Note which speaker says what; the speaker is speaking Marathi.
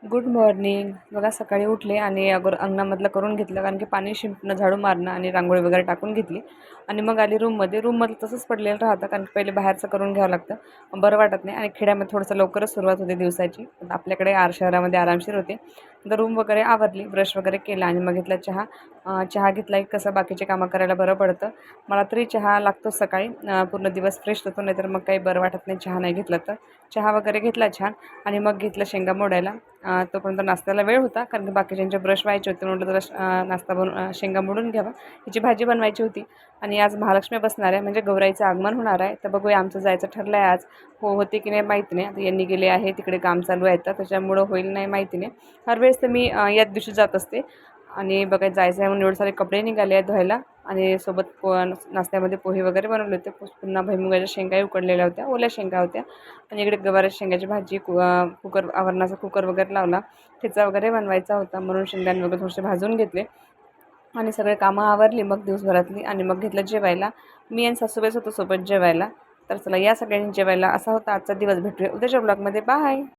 Speaker 1: Good morning. बघा सकाळी उठले आणि अंगणामधलं करून घेतलं, कारण की पाणी शिंपणं, झाडू मारणं आणि रांगोळी वगैरे टाकून घेतली. आणि मग आली रूममध्ये. रूममध्ये तसंच पडलेलं राहतं, कारण की पहिले बाहेरचं करून घ्यावं लागतं, बरं वाटत नाही. आणि खेड्यामध्ये थोडंसं लवकरच सुरुवात होते दिवसाची, आपल्याकडे शहरामध्ये आरामशीर होते. तर रूम वगैरे आवरली, ब्रश वगैरे केला आणि मग घेतला चहा. चहा घेतला की कसं बाकीचे कामं करायला बरं पडतं. मला तरी चहा लागतो सकाळी, पूर्ण दिवस फ्रेश होतो, नाहीतर मग काही बरं वाटत नाही चहा नाही घेतला तर. चहा वगैरे घेतला छान आणि मग घेतलं शेंगा मोडायला. तोपर्यंत नाश्त्याला वेळ होता, कारण की बाकीच्यांचे ब्रश व्हायचे होते. म्हटलं जरा नाश्ता बनवून शेंगा मोडून घ्यावा. हिची भाजी बनवायची होती. आणि आज महालक्ष्मी बसणार आहे, म्हणजे गौराईचं आगमन होणार आहे. तर बघूया, आमचं जायचं ठरलं आहे आज. होते की नाही माहिती नाही. आता यांनी गेले आहे तिकडे, काम चालू आहे तर त्याच्यामुळं होईल नाही माहिती नाही. हर वेळेस तर मी याच दिवशी जात असते. आणि बघायचं जायचं आहे म्हणून एवढे सारे कपडे निघाले आहेत धुवायला. आणि सोबत नाश्त्यामध्ये पोहे वगैरे बनवले होते. पुन्हा भुईमुगाच्या शेंगाही उकडलेल्या होत्या, ओल्या शेंगा होत्या. आणि इकडे गवाराच्या शेंगाची भाजी, कुकर आवरणाचा कुकर वगैरे लावला. ठेचा वगैरे बनवायचा होता, म्हणून शेंगदाणे वगैरे थोडेसे भाजून घेतले. आणि सगळे कामं आवरली मग दिवसभरातली. आणि मग घेतलं जेवायला. मी आणि सासूबाईच होतो सोबत जेवायला. तर चला या सगळ्यांनी जेवायला. असा होता आजचा दिवस. भेटूया उद्याच्या ब्लॉगमध्ये. बाय.